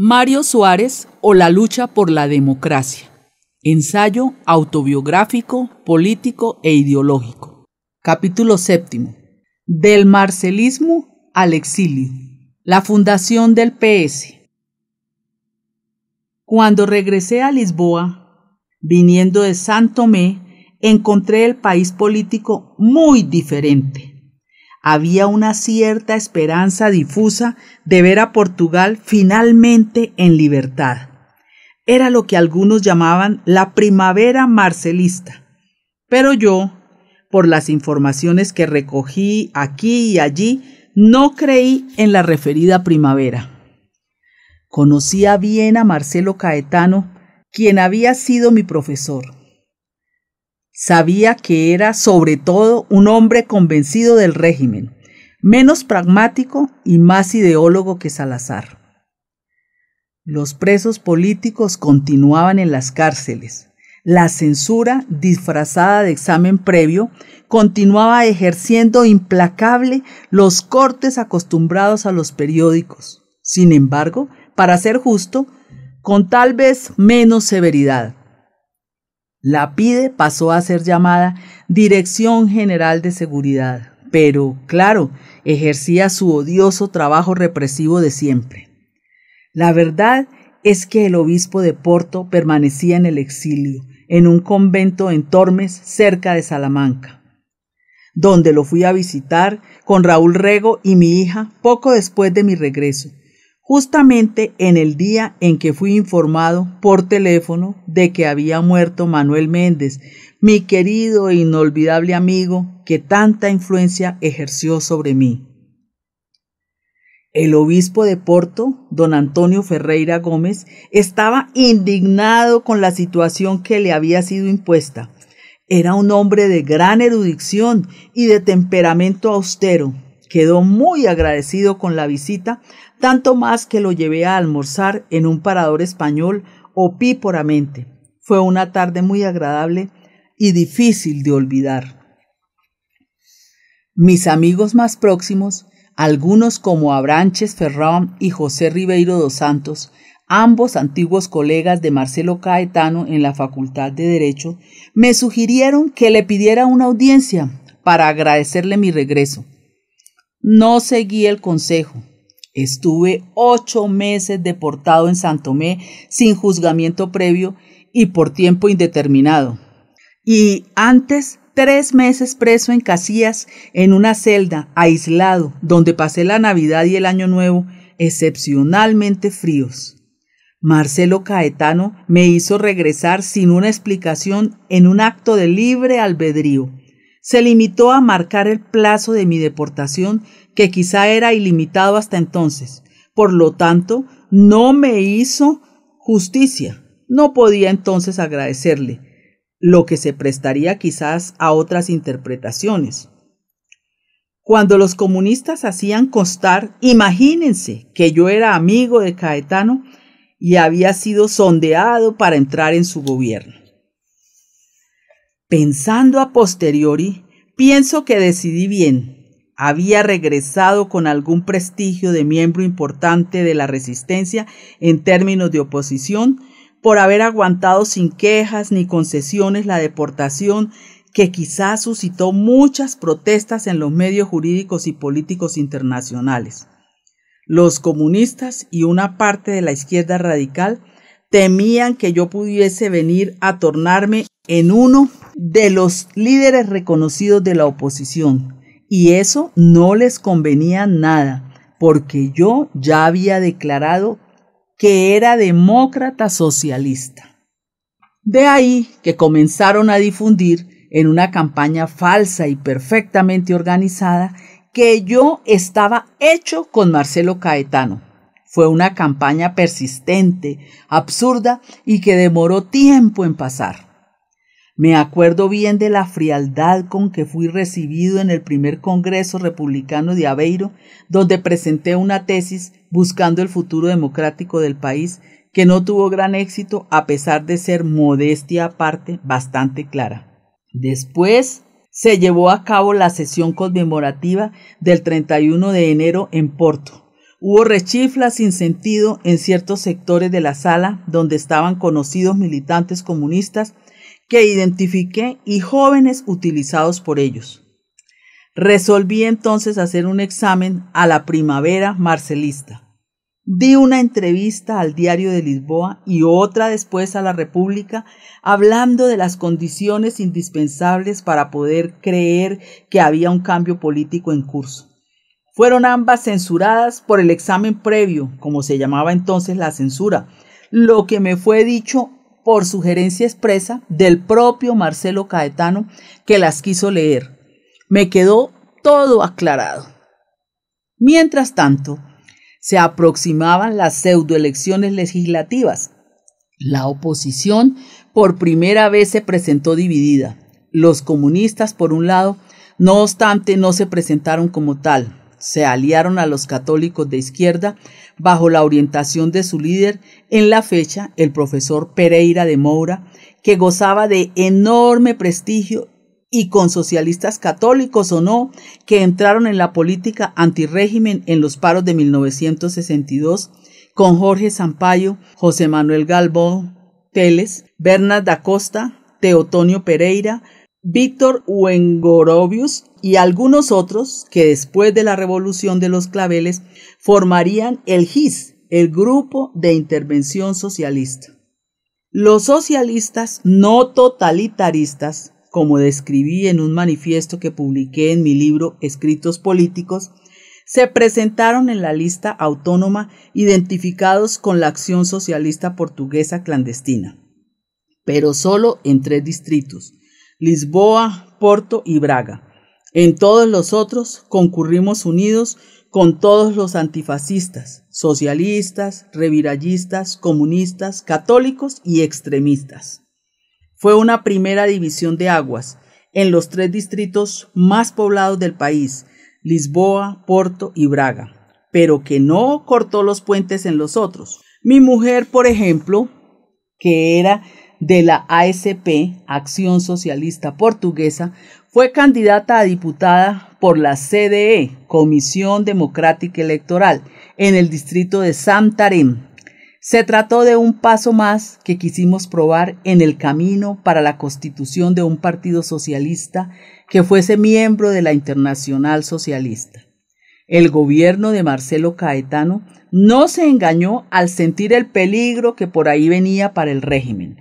Mario Suárez o la lucha por la democracia. Ensayo autobiográfico, político e ideológico. Capítulo 7. Del marcelismo al exilio. La fundación del PS. Cuando regresé a Lisboa, viniendo de São Tomé, encontré el país político muy diferente. Había una cierta esperanza difusa de ver a Portugal finalmente en libertad. Era lo que algunos llamaban la primavera marcelista. Pero yo, por las informaciones que recogí aquí y allí, no creí en la referida primavera. Conocía bien a Marcelo Caetano, quien había sido mi profesor. Sabía que era, sobre todo, un hombre convencido del régimen, menos pragmático y más ideólogo que Salazar. Los presos políticos continuaban en las cárceles. La censura, disfrazada de examen previo, continuaba ejerciendo implacable los cortes acostumbrados a los periódicos. Sin embargo, para ser justo, con tal vez menos severidad. La PIDE pasó a ser llamada Dirección General de Seguridad, pero, claro, ejercía su odioso trabajo represivo de siempre. La verdad es que el obispo de Porto permanecía en el exilio, en un convento en Tormes, cerca de Salamanca, donde lo fui a visitar con Raúl Rego y mi hija poco después de mi regreso, justamente en el día en que fui informado por teléfono de que había muerto Manuel Méndez, mi querido e inolvidable amigo que tanta influencia ejerció sobre mí. El obispo de Porto, don Antonio Ferreira Gómez, estaba indignado con la situación que le había sido impuesta. Era un hombre de gran erudición y de temperamento austero. Quedó muy agradecido con la visita, tanto más que lo llevé a almorzar en un parador español opíporamente. Fue una tarde muy agradable y difícil de olvidar. Mis amigos más próximos, algunos como Abranches Ferrán y José Ribeiro dos Santos, ambos antiguos colegas de Marcelo Caetano en la Facultad de Derecho, me sugirieron que le pidiera una audiencia para agradecerle mi regreso. No seguí el consejo. Estuve 8 meses deportado en São Tomé sin juzgamiento previo y por tiempo indeterminado. Y antes 3 meses preso en Caxias, en una celda, aislado, donde pasé la Navidad y el Año Nuevo excepcionalmente fríos. Marcelo Caetano me hizo regresar sin una explicación en un acto de libre albedrío. Se limitó a marcar el plazo de mi deportación, que quizá era ilimitado hasta entonces. Por lo tanto, no me hizo justicia. No podía entonces agradecerle, lo que se prestaría quizás a otras interpretaciones. Cuando los comunistas hacían constar, imagínense que yo era amigo de Caetano y había sido sondeado para entrar en su gobierno. Pensando a posteriori, pienso que decidí bien. Había regresado con algún prestigio de miembro importante de la resistencia en términos de oposición, por haber aguantado sin quejas ni concesiones la deportación que quizás suscitó muchas protestas en los medios jurídicos y políticos internacionales. Los comunistas y una parte de la izquierda radical temían que yo pudiese venir a tornarme en uno de los líderes reconocidos de la oposición, y eso no les convenía nada, porque yo ya había declarado que era demócrata socialista. De ahí que comenzaron a difundir, en una campaña falsa y perfectamente organizada, que yo estaba hecho con Marcelo Caetano. Fue una campaña persistente, absurda y que demoró tiempo en pasar. Me acuerdo bien de la frialdad con que fui recibido en el primer Congreso Republicano de Aveiro, donde presenté una tesis buscando el futuro democrático del país, que no tuvo gran éxito a pesar de ser, modestia aparte, bastante clara. Después se llevó a cabo la sesión conmemorativa del 31 de enero en Porto, Hubo rechiflas sin sentido en ciertos sectores de la sala donde estaban conocidos militantes comunistas que identifiqué y jóvenes utilizados por ellos. Resolví entonces hacer un examen a la primavera marcelista. Di una entrevista al Diario de Lisboa y otra después a La República, hablando de las condiciones indispensables para poder creer que había un cambio político en curso. Fueron ambas censuradas por el examen previo, como se llamaba entonces la censura, lo que me fue dicho por sugerencia expresa del propio Marcelo Caetano, que las quiso leer. Me quedó todo aclarado. Mientras tanto, se aproximaban las pseudoelecciones legislativas. La oposición por primera vez se presentó dividida. Los comunistas, por un lado, no obstante, no se presentaron como tal. Se aliaron a los católicos de izquierda bajo la orientación de su líder en la fecha, el profesor Pereira de Moura, que gozaba de enorme prestigio, y con socialistas católicos o no, que entraron en la política antirrégimen en los paros de 1962, con Jorge Sampaio, José Manuel Galvão Teles, Bernard da Costa, Teotonio Pereira, Víctor Huengorovius y algunos otros que después de la Revolución de los Claveles formarían el GIS, el Grupo de Intervención Socialista. Los socialistas no totalitaristas, como describí en un manifiesto que publiqué en mi libro Escritos Políticos, se presentaron en la lista autónoma identificados con la Acción Socialista Portuguesa clandestina, pero solo en 3 distritos: Lisboa, Porto y Braga. En todos los otros concurrimos unidos con todos los antifascistas, socialistas, revirallistas, comunistas, católicos y extremistas. Fue una primera división de aguas en los 3 distritos más poblados del país, Lisboa, Porto y Braga, pero que no cortó los puentes en los otros. Mi mujer, por ejemplo, que era de la ASP, Acción Socialista Portuguesa, fue candidata a diputada por la CDE, Comisión Democrática Electoral, en el distrito de Santarém. Se trató de un paso más que quisimos probar en el camino para la constitución de un partido socialista que fuese miembro de la Internacional Socialista. El gobierno de Marcelo Caetano no se engañó al sentir el peligro que por ahí venía para el régimen.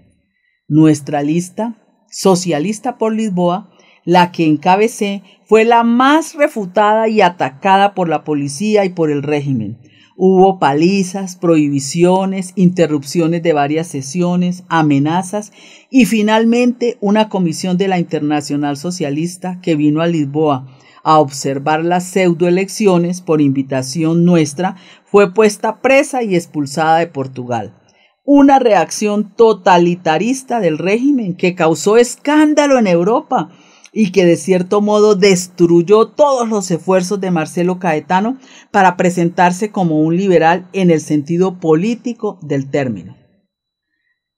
Nuestra lista, Socialista por Lisboa, la que encabecé, fue la más refutada y atacada por la policía y por el régimen. Hubo palizas, prohibiciones, interrupciones de varias sesiones, amenazas y finalmente una comisión de la Internacional Socialista que vino a Lisboa a observar las pseudoelecciones por invitación nuestra, fue puesta presa y expulsada de Portugal. Una reacción totalitarista del régimen que causó escándalo en Europa y que de cierto modo destruyó todos los esfuerzos de Marcelo Caetano para presentarse como un liberal en el sentido político del término.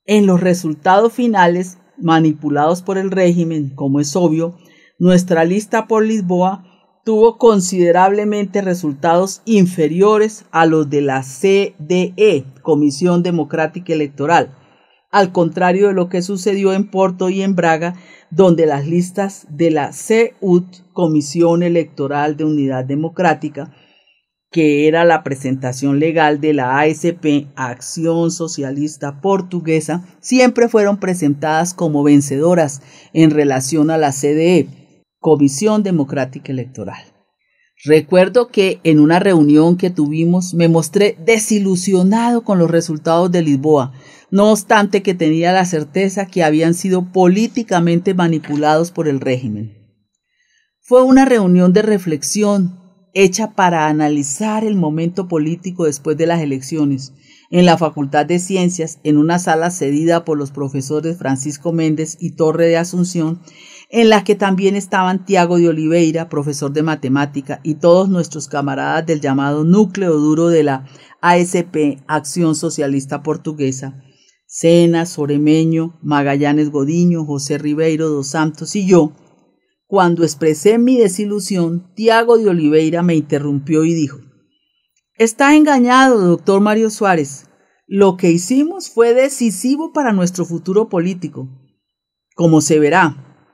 En los resultados finales, manipulados por el régimen, como es obvio, nuestra lista por Lisboa tuvo considerablemente resultados inferiores a los de la CDE, Comisión Democrática Electoral, al contrario de lo que sucedió en Porto y en Braga, donde las listas de la CUT, Comisión Electoral de Unidad Democrática, que era la presentación legal de la ASP, Acción Socialista Portuguesa, siempre fueron presentadas como vencedoras en relación a la CDE, Comisión Democrática Electoral. Recuerdo que en una reunión que tuvimos me mostré desilusionado con los resultados de Lisboa, no obstante que tenía la certeza que habían sido políticamente manipulados por el régimen. Fue una reunión de reflexión hecha para analizar el momento político después de las elecciones en la Facultad de Ciencias, en una sala cedida por los profesores Francisco Méndez y Torre de Asunción, en la que también estaban Tiago de Oliveira, profesor de matemática, y todos nuestros camaradas del llamado núcleo duro de la ASP, Acción Socialista Portuguesa, Sena, Soremeño, Magallanes Godiño, José Ribeiro dos Santos y yo. Cuando expresé mi desilusión, Tiago de Oliveira me interrumpió y dijo: Está engañado, doctor Mario Suárez. Lo que hicimos fue decisivo para nuestro futuro político. Como se verá,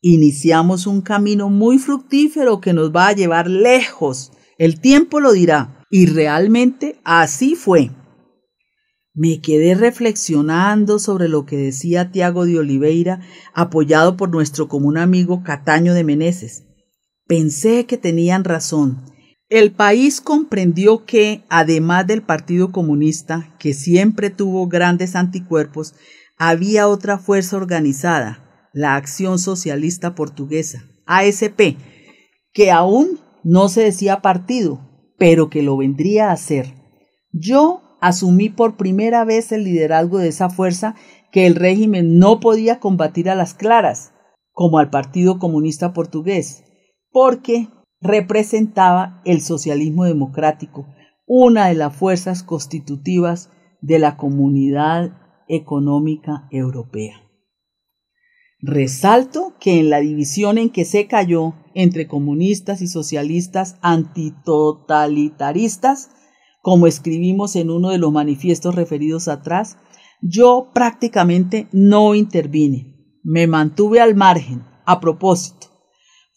iniciamos un camino muy fructífero que nos va a llevar lejos. El tiempo lo dirá. Y realmente así fue. Me quedé reflexionando sobre lo que decía Tiago de Oliveira, apoyado por nuestro común amigo Cataño de Meneses. Pensé que tenían razón. El país comprendió que, además del Partido Comunista, que siempre tuvo grandes anticuerpos, había otra fuerza organizada, la Acción Socialista Portuguesa, ASP, que aún no se decía partido, pero que lo vendría a ser. Yo asumí por primera vez el liderazgo de esa fuerza que el régimen no podía combatir a las claras, como al Partido Comunista Portugués, porque representaba el socialismo democrático, una de las fuerzas constitutivas de la Comunidad Económica Europea. Resalto que en la división en que se cayó entre comunistas y socialistas antitotalitaristas, como escribimos en uno de los manifiestos referidos atrás, yo prácticamente no intervine. Me mantuve al margen. A propósito,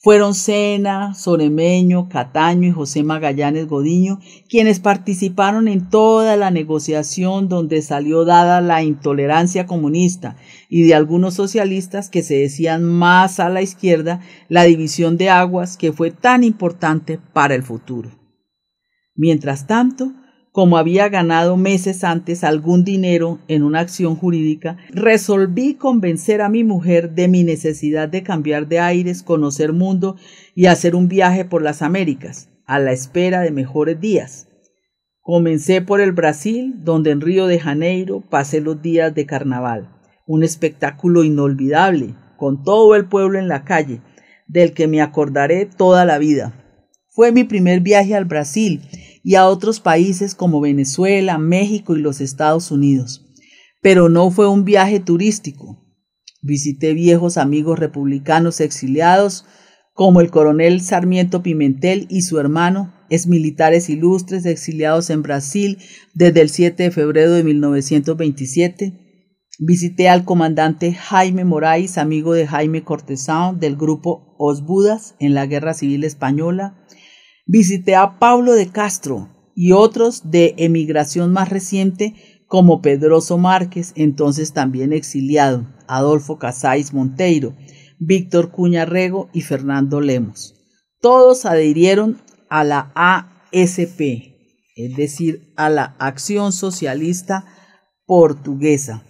fueron Sena, Soremeño, Cataño y José Magallanes Godiño quienes participaron en toda la negociación donde salió dada la intolerancia comunista y de algunos socialistas que se decían más a la izquierda la división de aguas que fue tan importante para el futuro. Mientras tanto, como había ganado meses antes algún dinero en una acción jurídica, resolví convencer a mi mujer de mi necesidad de cambiar de aires, conocer mundo y hacer un viaje por las Américas, a la espera de mejores días. Comencé por el Brasil, donde en Río de Janeiro pasé los días de carnaval, un espectáculo inolvidable, con todo el pueblo en la calle, del que me acordaré toda la vida. Fue mi primer viaje al Brasil y a otros países como Venezuela, México y los Estados Unidos. Pero no fue un viaje turístico. Visité viejos amigos republicanos exiliados como el coronel Sarmiento Pimentel y su hermano, exmilitares ilustres exiliados en Brasil desde el 7 de febrero de 1927. Visité al comandante Jaime Moraes, amigo de Jaime Cortesán del grupo Os Budas en la Guerra Civil Española. Visité a Pablo de Castro y otros de emigración más reciente como Pedroso Márquez, entonces también exiliado, Adolfo Casais Monteiro, Víctor Cuña Rego y Fernando Lemos. Todos adhirieron a la ASP, es decir, a la Acción Socialista Portuguesa.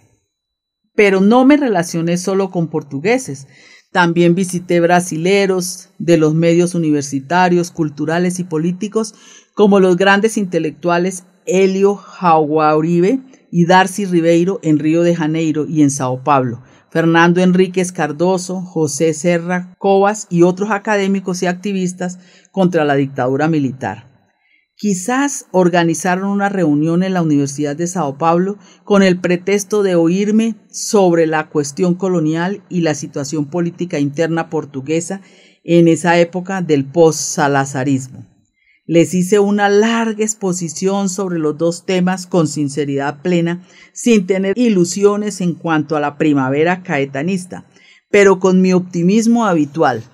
Pero no me relacioné solo con portugueses. También visité brasileros de los medios universitarios, culturales y políticos, como los grandes intelectuales Hélio Jaguaribe y Darcy Ribeiro en Río de Janeiro y en Sao Paulo, Fernando Enríquez Cardoso, José Serra Covas y otros académicos y activistas contra la dictadura militar. Quizás organizaron una reunión en la Universidad de Sao Paulo con el pretexto de oírme sobre la cuestión colonial y la situación política interna portuguesa en esa época del post-salazarismo. Les hice una larga exposición sobre los dos temas con sinceridad plena, sin tener ilusiones en cuanto a la primavera caetanista, pero con mi optimismo habitual.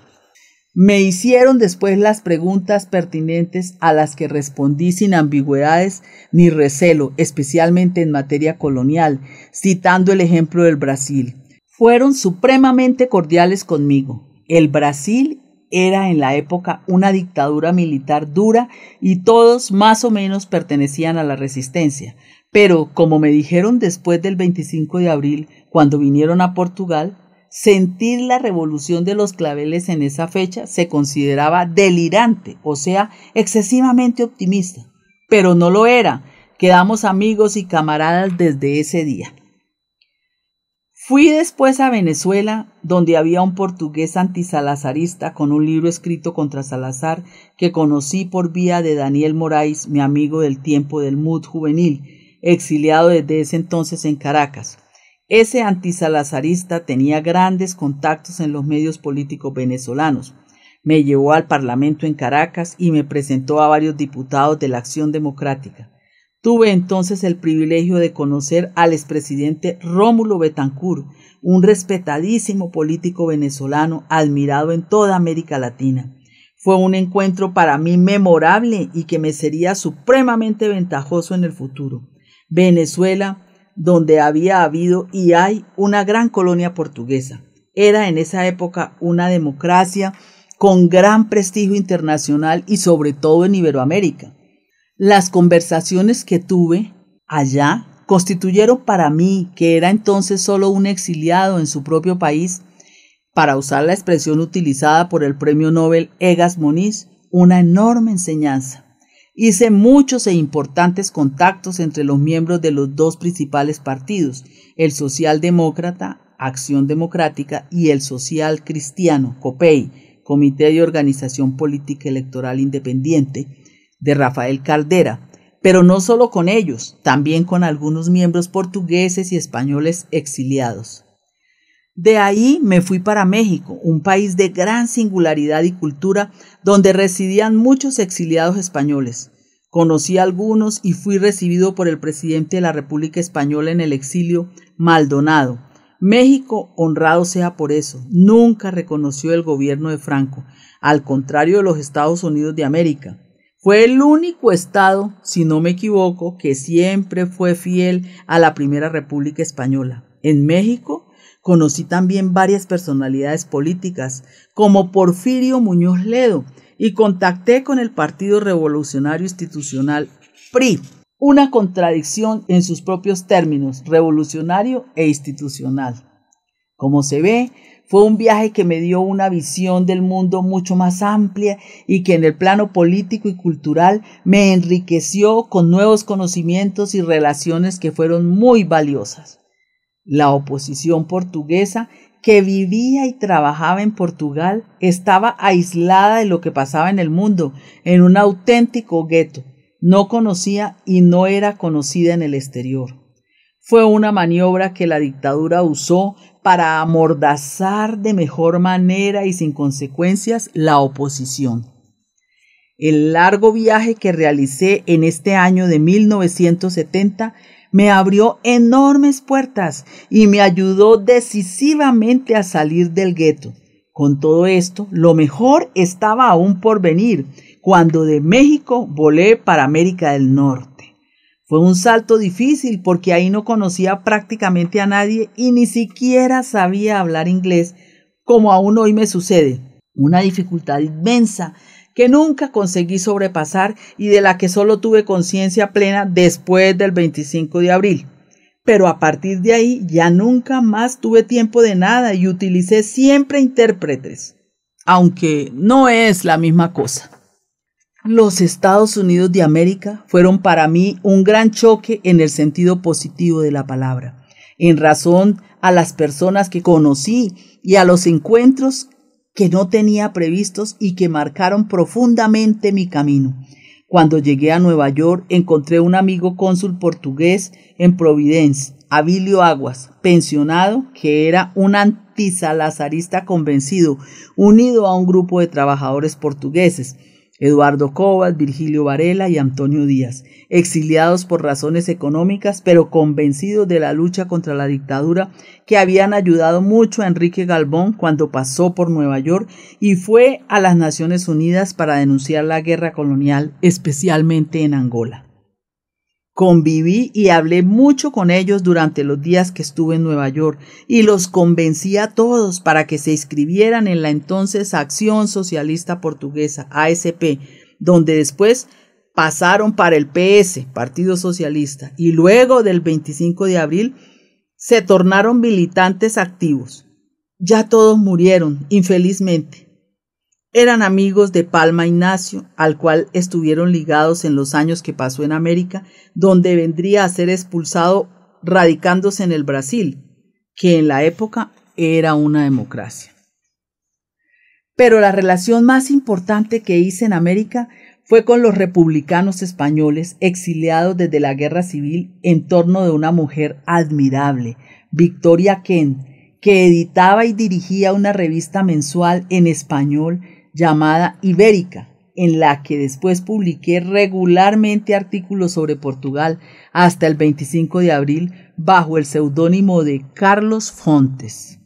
Me hicieron después las preguntas pertinentes a las que respondí sin ambigüedades ni recelo, especialmente en materia colonial, citando el ejemplo del Brasil. Fueron supremamente cordiales conmigo. El Brasil era en la época una dictadura militar dura y todos más o menos pertenecían a la resistencia. Pero, como me dijeron después del 25 de abril, cuando vinieron a Portugal, sentir la revolución de los claveles en esa fecha se consideraba delirante, o sea, excesivamente optimista. Pero no lo era. Quedamos amigos y camaradas desde ese día. Fui después a Venezuela, donde había un portugués antisalazarista con un libro escrito contra Salazar que conocí por vía de Daniel Moraes, mi amigo del tiempo del MUD juvenil, exiliado desde ese entonces en Caracas. Ese antisalazarista tenía grandes contactos en los medios políticos venezolanos. Me llevó al Parlamento en Caracas y me presentó a varios diputados de la Acción Democrática. Tuve entonces el privilegio de conocer al expresidente Rómulo Betancourt, un respetadísimo político venezolano admirado en toda América Latina. Fue un encuentro para mí memorable y que me sería supremamente ventajoso en el futuro. Venezuela, donde había habido y hay una gran colonia portuguesa, era en esa época una democracia con gran prestigio internacional y sobre todo en Iberoamérica. Las conversaciones que tuve allá constituyeron para mí, que era entonces solo un exiliado en su propio país, para usar la expresión utilizada por el premio Nobel Egas Moniz, una enorme enseñanza. Hice muchos e importantes contactos entre los miembros de los dos principales partidos, el socialdemócrata, Acción Democrática, y el social cristiano, COPEI, Comité de Organización Política Electoral Independiente, de Rafael Caldera, pero no solo con ellos, también con algunos miembros portugueses y españoles exiliados. De ahí me fui para México, un país de gran singularidad y cultura donde residían muchos exiliados españoles. Conocí a algunos y fui recibido por el presidente de la República Española en el exilio, Maldonado. México, honrado sea por eso, nunca reconoció el gobierno de Franco, al contrario de los Estados Unidos de América. Fue el único estado, si no me equivoco, que siempre fue fiel a la Primera República Española. En México conocí también varias personalidades políticas, como Porfirio Muñoz Ledo, y contacté con el Partido Revolucionario Institucional, PRI, una contradicción en sus propios términos, revolucionario e institucional. Como se ve, fue un viaje que me dio una visión del mundo mucho más amplia y que en el plano político y cultural me enriqueció con nuevos conocimientos y relaciones que fueron muy valiosas. La oposición portuguesa que vivía y trabajaba en Portugal estaba aislada de lo que pasaba en el mundo, en un auténtico gueto. No conocía y no era conocida en el exterior. Fue una maniobra que la dictadura usó para amordazar de mejor manera y sin consecuencias la oposición. El largo viaje que realicé en este año de 1970 me abrió enormes puertas y me ayudó decisivamente a salir del gueto. Con todo esto, lo mejor estaba aún por venir, cuando de México volé para América del Norte. Fue un salto difícil porque ahí no conocía prácticamente a nadie y ni siquiera sabía hablar inglés, como aún hoy me sucede. Una dificultad inmensa que nunca conseguí sobrepasar y de la que solo tuve conciencia plena después del 25 de abril. Pero a partir de ahí ya nunca más tuve tiempo de nada y utilicé siempre intérpretes, aunque no es la misma cosa. Los Estados Unidos de América fueron para mí un gran choque en el sentido positivo de la palabra, en razón a las personas que conocí y a los encuentros que no tenía previstos y que marcaron profundamente mi camino. Cuando llegué a Nueva York encontré un amigo cónsul portugués en Providence, Abilio Aguas, pensionado, que era un antisalazarista convencido, unido a un grupo de trabajadores portugueses, Eduardo Covas, Virgilio Varela y Antonio Díaz, exiliados por razones económicas, pero convencidos de la lucha contra la dictadura, que habían ayudado mucho a Enrique Galvón cuando pasó por Nueva York y fue a las Naciones Unidas para denunciar la guerra colonial, especialmente en Angola. Conviví y hablé mucho con ellos durante los días que estuve en Nueva York y los convencí a todos para que se inscribieran en la entonces Acción Socialista Portuguesa, ASP, donde después pasaron para el PS, Partido Socialista, y luego del 25 de abril se tornaron militantes activos. Ya todos murieron, infelizmente. Eran amigos de Palma Ignacio, al cual estuvieron ligados en los años que pasó en América, donde vendría a ser expulsado radicándose en el Brasil, que en la época era una democracia. Pero la relación más importante que hice en América fue con los republicanos españoles exiliados desde la Guerra Civil en torno de una mujer admirable, Victoria Kent, que editaba y dirigía una revista mensual en español llamada Ibérica, en la que después publiqué regularmente artículos sobre Portugal hasta el 25 de abril bajo el seudónimo de Carlos Fontes.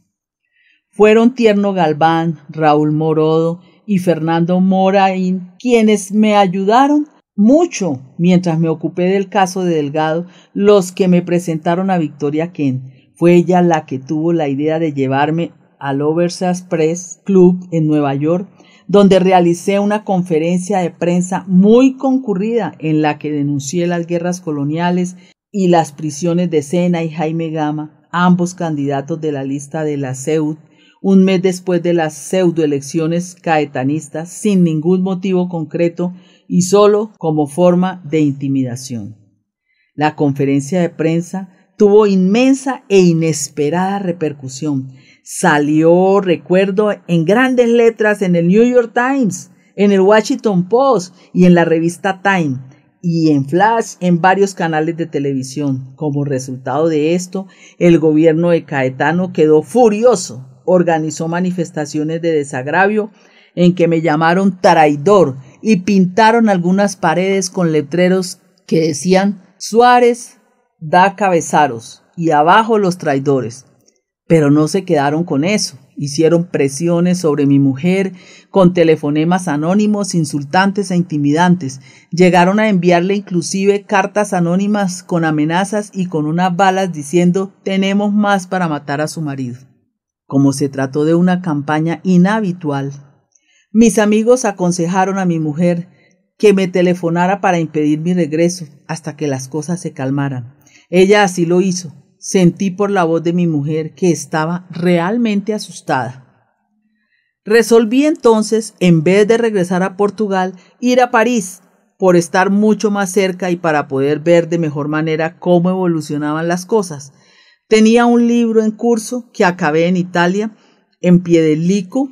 Fueron Tierno Galván, Raúl Morodo y Fernando Moraín quienes me ayudaron mucho mientras me ocupé del caso de Delgado, los que me presentaron a Victoria Kent. Fue ella la que tuvo la idea de llevarme al Overseas Press Club en Nueva York, donde realicé una conferencia de prensa muy concurrida en la que denuncié las guerras coloniales y las prisiones de Sena y Jaime Gama, ambos candidatos de la lista de la CEUD, un mes después de las pseudoelecciones caetanistas, sin ningún motivo concreto y solo como forma de intimidación. La conferencia de prensa tuvo inmensa e inesperada repercusión. Salió, recuerdo, en grandes letras en el New York Times, en el Washington Post y en la revista Time, y en flash en varios canales de televisión. Como resultado de esto, el gobierno de Caetano quedó furioso. Organizó manifestaciones de desagravio en que me llamaron traidor y pintaron algunas paredes con letreros que decían Suárez da cabezaros y abajo los traidores. Pero no se quedaron con eso. Hicieron presiones sobre mi mujer con telefonemas anónimos, insultantes e intimidantes. Llegaron a enviarle inclusive cartas anónimas con amenazas y con unas balas diciendo tenemos más para matar a su marido. Como se trató de una campaña inhabitual, mis amigos aconsejaron a mi mujer que me telefonara para impedir mi regreso hasta que las cosas se calmaran. Ella así lo hizo. Sentí por la voz de mi mujer que estaba realmente asustada. Resolví entonces, en vez de regresar a Portugal, ir a París, por estar mucho más cerca y para poder ver de mejor manera cómo evolucionaban las cosas. Tenía un libro en curso que acabé en Italia, en Piedelico,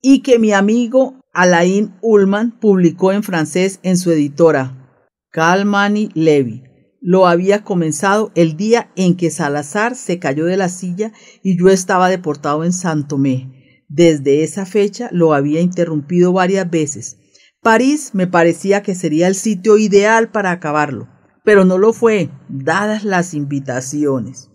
y que mi amigo Alain Ullman publicó en francés en su editora, Calmani Levy. Lo había comenzado el día en que Salazar se cayó de la silla y yo estaba deportado en Saint-Thomé. Desde esa fecha lo había interrumpido varias veces. París me parecía que sería el sitio ideal para acabarlo, pero no lo fue, dadas las invitaciones.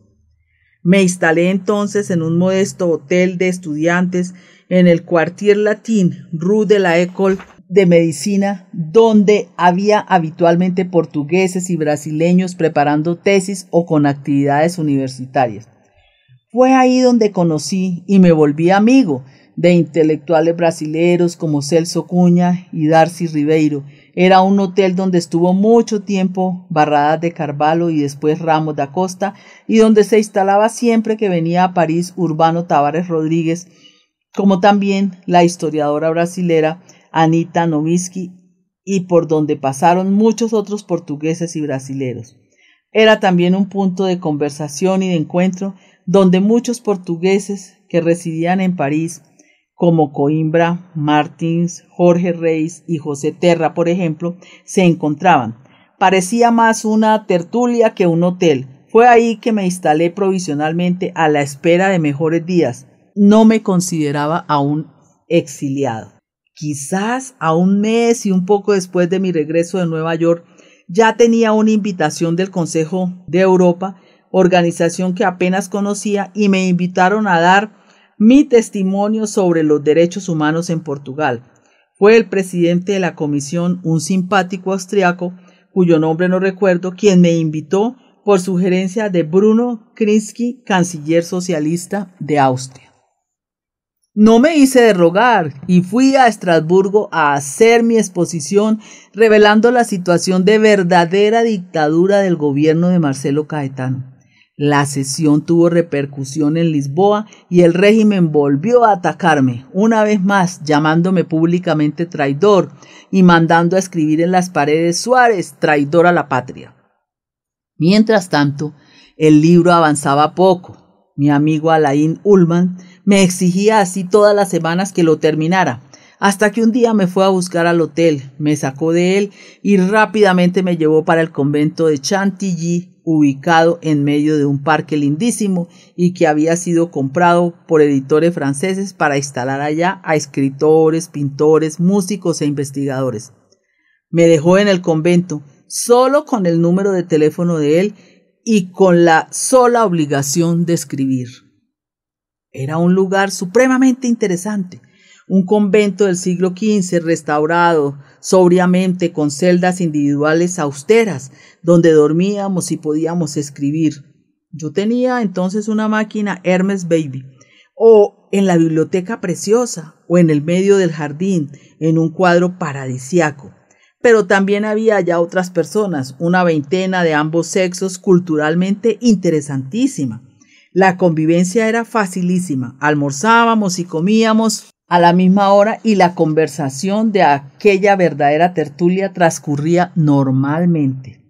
Me instalé entonces en un modesto hotel de estudiantes en el Quartier Latin, Rue de la École de Medicina, donde había habitualmente portugueses y brasileños preparando tesis o con actividades universitarias. Fue ahí donde conocí y me volví amigo de intelectuales brasileños como Celso Cunha y Darcy Ribeiro. Era un hotel donde estuvo mucho tiempo Barradas de Carvalho y después Ramos da Costa, y donde se instalaba siempre que venía a París Urbano Tavares Rodríguez, como también la historiadora brasilera Anita Novisky, y por donde pasaron muchos otros portugueses y brasileros. Era también un punto de conversación y de encuentro donde muchos portugueses que residían en París, como Coimbra, Martins, Jorge Reis y José Terra, por ejemplo, se encontraban. Parecía más una tertulia que un hotel. Fue ahí que me instalé provisionalmente a la espera de mejores días. No me consideraba aún exiliado. Quizás a un mes y un poco después de mi regreso de Nueva York, ya tenía una invitación del Consejo de Europa, organización que apenas conocía, y me invitaron a dar mi testimonio sobre los derechos humanos en Portugal. Fue el presidente de la comisión, un simpático austriaco, cuyo nombre no recuerdo, quien me invitó por sugerencia de Bruno Krinsky, canciller socialista de Austria. No me hice de rogar y fui a Estrasburgo a hacer mi exposición revelando la situación de verdadera dictadura del gobierno de Marcelo Caetano. La sesión tuvo repercusión en Lisboa y el régimen volvió a atacarme, una vez más llamándome públicamente traidor y mandando a escribir en las paredes Suárez, traidor a la patria. Mientras tanto, el libro avanzaba poco. Mi amigo Alain Ullman me exigía así todas las semanas que lo terminara, hasta que un día me fue a buscar al hotel, me sacó de él y rápidamente me llevó para el convento de Chantilly, ubicado en medio de un parque lindísimo y que había sido comprado por editores franceses para instalar allá a escritores, pintores, músicos e investigadores. Me dejó en el convento, solo con el número de teléfono de él y con la sola obligación de escribir. Era un lugar supremamente interesante, un convento del siglo XV restaurado sobriamente con celdas individuales austeras, donde dormíamos y podíamos escribir. Yo tenía entonces una máquina Hermes Baby, o en la biblioteca preciosa, o en el medio del jardín, en un cuadro paradisiaco. Pero también había ya otras personas, una veintena de ambos sexos, culturalmente interesantísima. La convivencia era facilísima, almorzábamos y comíamos a la misma hora y la conversación de aquella verdadera tertulia transcurría normalmente.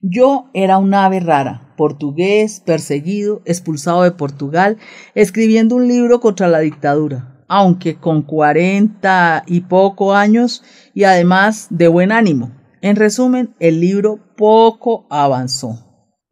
Yo era un ave rara, portugués, perseguido, expulsado de Portugal, escribiendo un libro contra la dictadura, aunque con 40 y poco años y además de buen ánimo. En resumen, el libro poco avanzó.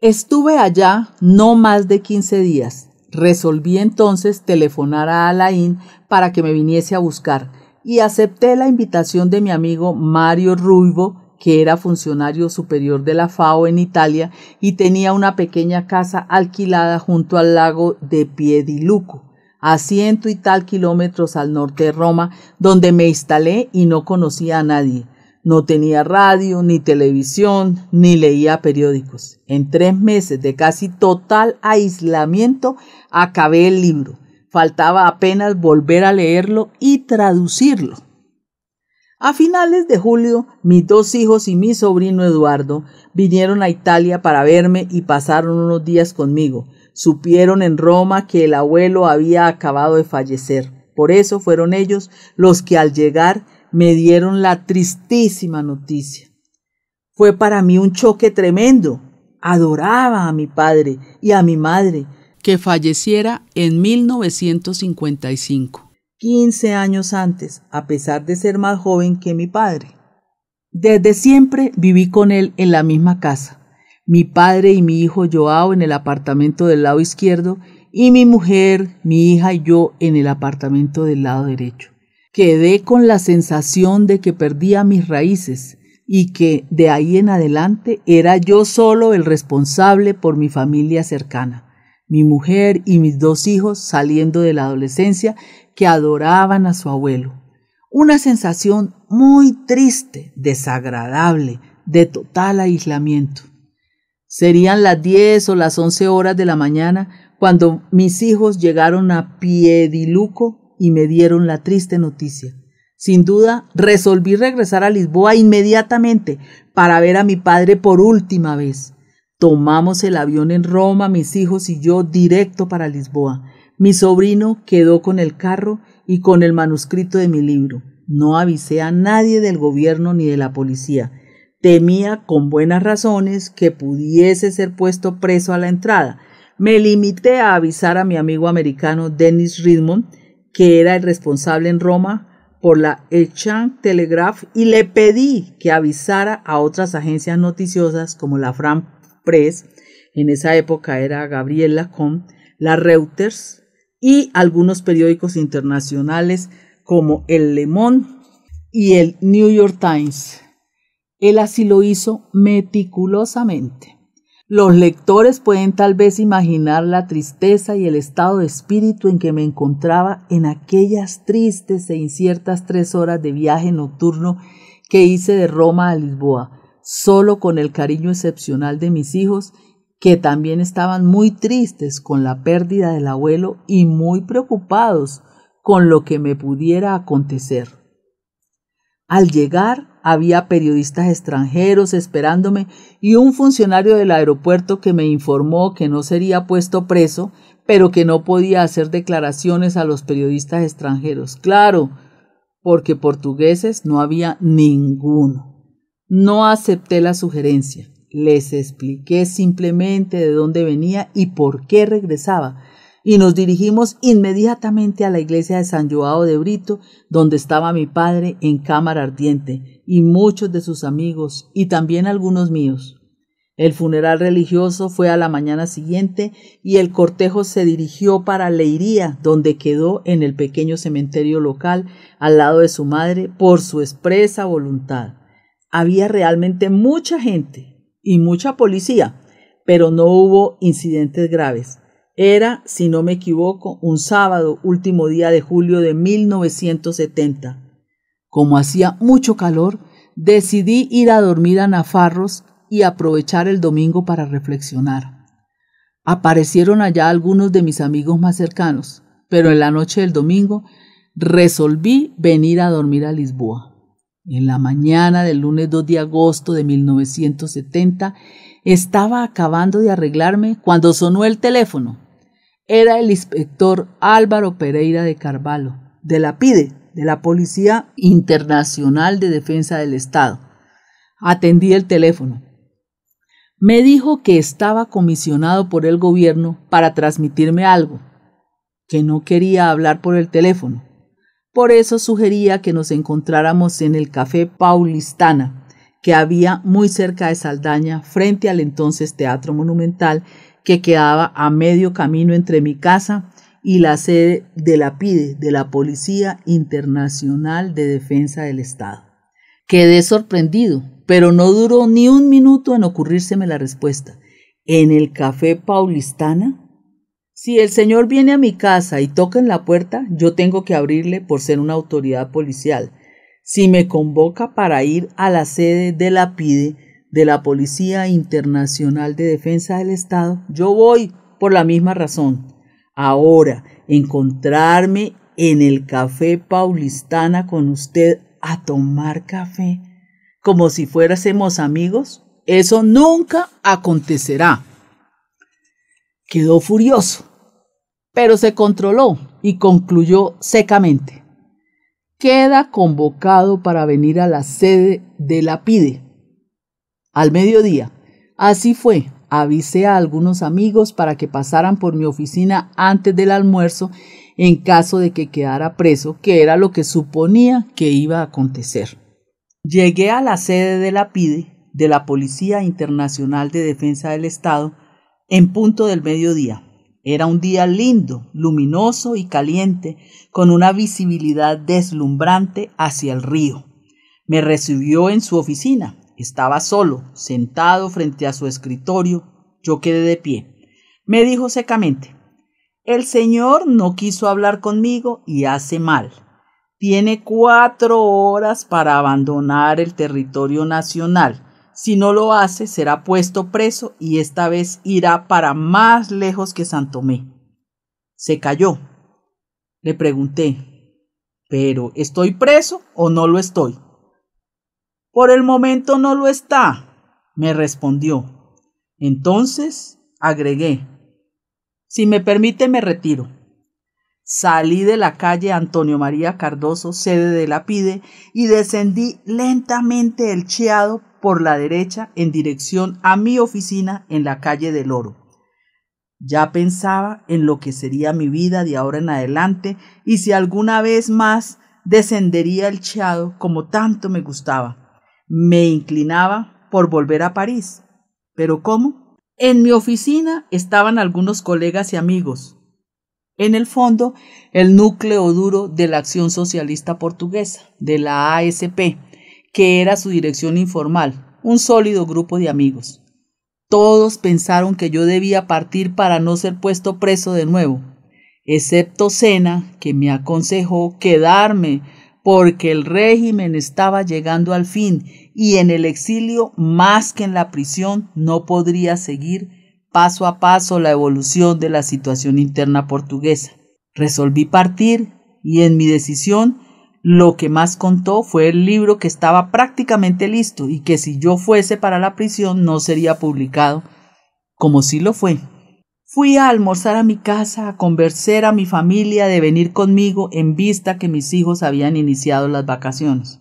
Estuve allá no más de 15 días. Resolví entonces telefonar a Alain para que me viniese a buscar y acepté la invitación de mi amigo Mario Ruivo, que era funcionario superior de la FAO en Italia y tenía una pequeña casa alquilada junto al lago de Piediluco, a 100 y tal kilómetros al norte de Roma, donde me instalé y no conocía a nadie. No tenía radio, ni televisión, ni leía periódicos. En 3 meses de casi total aislamiento acabé el libro. Faltaba apenas volver a leerlo y traducirlo. A finales de julio, mis 2 hijos y mi sobrino Eduardo vinieron a Italia para verme y pasaron unos días conmigo. Supieron en Roma que el abuelo había acabado de fallecer. Por eso fueron ellos los que al llegar me dieron la tristísima noticia. Fue para mí un choque tremendo. Adoraba a mi padre y a mi madre, que falleciera en 1955, 15 años antes, a pesar de ser más joven que mi padre. Desde siempre viví con él en la misma casa. Mi padre y mi hijo Joao en el apartamento del lado izquierdo y mi mujer, mi hija y yo en el apartamento del lado derecho. Quedé con la sensación de que perdía mis raíces y que de ahí en adelante era yo solo el responsable por mi familia cercana, mi mujer y mis 2 hijos saliendo de la adolescencia que adoraban a su abuelo. Una sensación muy triste, desagradable, de total aislamiento. Serían las 10 o las 11 horas de la mañana cuando mis hijos llegaron a Piediluco y me dieron la triste noticia. Sin duda, resolví regresar a Lisboa inmediatamente para ver a mi padre por última vez. Tomamos el avión en Roma, mis hijos y yo, directo para Lisboa. Mi sobrino quedó con el carro y con el manuscrito de mi libro. No avisé a nadie del gobierno ni de la policía. Temía, con buenas razones, que pudiese ser puesto preso a la entrada. Me limité a avisar a mi amigo americano Dennis Redmond, que era el responsable en Roma por la Exchange Telegraph, y le pedí que avisara a otras agencias noticiosas como la France Press, en esa época era Gabriel Lacombe, la Reuters y algunos periódicos internacionales como el Le Monde y el New York Times. Él así lo hizo meticulosamente. Los lectores pueden tal vez imaginar la tristeza y el estado de espíritu en que me encontraba en aquellas tristes e inciertas 3 horas de viaje nocturno que hice de Roma a Lisboa, solo con el cariño excepcional de mis hijos, que también estaban muy tristes con la pérdida del abuelo y muy preocupados con lo que me pudiera acontecer. Al llegar, había periodistas extranjeros esperándome y un funcionario del aeropuerto que me informó que no sería puesto preso, pero que no podía hacer declaraciones a los periodistas extranjeros. Claro, porque portugueses no había ninguno. No acepté la sugerencia. Les expliqué simplemente de dónde venía y por qué regresaba, y nos dirigimos inmediatamente a la iglesia de San Joao de Brito, donde estaba mi padre en cámara ardiente, y muchos de sus amigos, y también algunos míos. El funeral religioso fue a la mañana siguiente y el cortejo se dirigió para Leiría, donde quedó en el pequeño cementerio local al lado de su madre por su expresa voluntad. Había realmente mucha gente y mucha policía, pero no hubo incidentes graves. Era, si no me equivoco, un sábado, último día de julio de 1970. Como hacía mucho calor, decidí ir a dormir a Nafarros y aprovechar el domingo para reflexionar. Aparecieron allá algunos de mis amigos más cercanos, pero en la noche del domingo resolví venir a dormir a Lisboa. En la mañana del lunes 2 de agosto de 1970 estaba acabando de arreglarme cuando sonó el teléfono. Era el inspector Álvaro Pereira de Carvalho, de la PIDE, de la Policía Internacional de Defensa del Estado. Atendí el teléfono. Me dijo que estaba comisionado por el gobierno para transmitirme algo, que no quería hablar por el teléfono. Por eso sugería que nos encontráramos en el Café Paulistana, que había muy cerca de Saldaña, frente al entonces Teatro Monumental, que quedaba a medio camino entre mi casa y la sede de la PIDE, de la Policía Internacional de Defensa del Estado. Quedé sorprendido, pero no duró ni un minuto en ocurrírseme la respuesta. ¿En el Café Paulistana? Si el señor viene a mi casa y toca en la puerta, yo tengo que abrirle por ser una autoridad policial. Si me convoca para ir a la sede de la PIDE, de la Policía Internacional de Defensa del Estado, yo voy por la misma razón. Ahora, encontrarme en el Café Paulistana con usted a tomar café, como si fuéramos amigos, eso nunca acontecerá. Quedó furioso, pero se controló y concluyó secamente. Queda convocado para venir a la sede de la PIDE. Al mediodía. Así fue. Avisé a algunos amigos para que pasaran por mi oficina antes del almuerzo en caso de que quedara preso, que era lo que suponía que iba a acontecer. Llegué a la sede de la PIDE, de la Policía Internacional de Defensa del Estado, en punto del mediodía. Era un día lindo, luminoso y caliente, con una visibilidad deslumbrante hacia el río. Me recibió en su oficina. Estaba solo, sentado frente a su escritorio. Yo quedé de pie. Me dijo secamente: el señor no quiso hablar conmigo y hace mal. Tiene 4 horas para abandonar el territorio nacional. Si no lo hace, será puesto preso y esta vez irá para más lejos que Santomé. Se calló. Le pregunté: ¿pero estoy preso o no lo estoy? Por el momento no lo está, me respondió. Entonces agregué: si me permite me retiro. Salí de la calle Antonio María Cardoso, sede de la PIDE, y descendí lentamente el Chiado por la derecha en dirección a mi oficina en la calle del Oro. Ya pensaba en lo que sería mi vida de ahora en adelante y si alguna vez más descendería el Chiado como tanto me gustaba. Me inclinaba por volver a París. ¿Pero cómo? En mi oficina estaban algunos colegas y amigos. En el fondo, el núcleo duro de la Acción Socialista Portuguesa, de la ASP, que era su dirección informal, un sólido grupo de amigos. Todos pensaron que yo debía partir para no ser puesto preso de nuevo, excepto Sena, que me aconsejó quedarme porque el régimen estaba llegando al fin y en el exilio más que en la prisión no podría seguir paso a paso la evolución de la situación interna portuguesa. Resolví partir y en mi decisión lo que más contó fue el libro que estaba prácticamente listo y que si yo fuese para la prisión no sería publicado, como sí lo fue. Fui a almorzar a mi casa, a convencer a mi familia de venir conmigo en vista que mis hijos habían iniciado las vacaciones.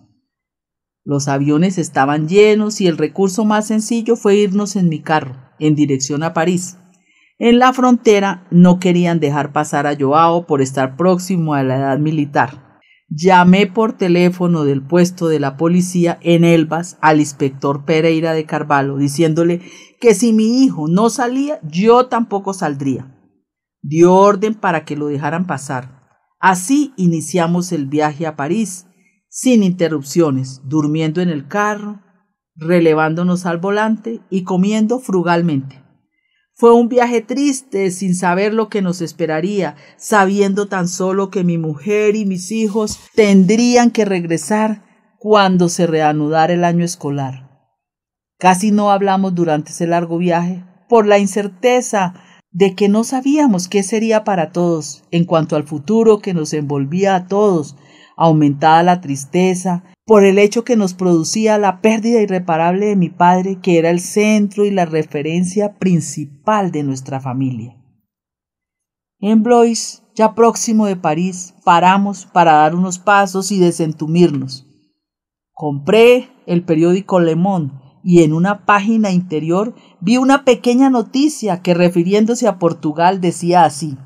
Los aviones estaban llenos y el recurso más sencillo fue irnos en mi carro, en dirección a París. En la frontera no querían dejar pasar a Joao por estar próximo a la edad militar. Llamé por teléfono del puesto de la policía en Elvas al inspector Pereira de Carvalho, diciéndole que si mi hijo no salía, yo tampoco saldría. Dio orden para que lo dejaran pasar. Así iniciamos el viaje a París, sin interrupciones, durmiendo en el carro, relevándonos al volante y comiendo frugalmente. Fue un viaje triste, sin saber lo que nos esperaría, sabiendo tan solo que mi mujer y mis hijos tendrían que regresar cuando se reanudara el año escolar. Casi no hablamos durante ese largo viaje por la incerteza de que no sabíamos qué sería para todos en cuanto al futuro que nos envolvía a todos, aumentada la tristeza por el hecho que nos producía la pérdida irreparable de mi padre, que era el centro y la referencia principal de nuestra familia. En Blois, ya próximo de París, paramos para dar unos pasos y desentumirnos. Compré el periódico Le Monde y en una página interior vi una pequeña noticia que, refiriéndose a Portugal, decía así: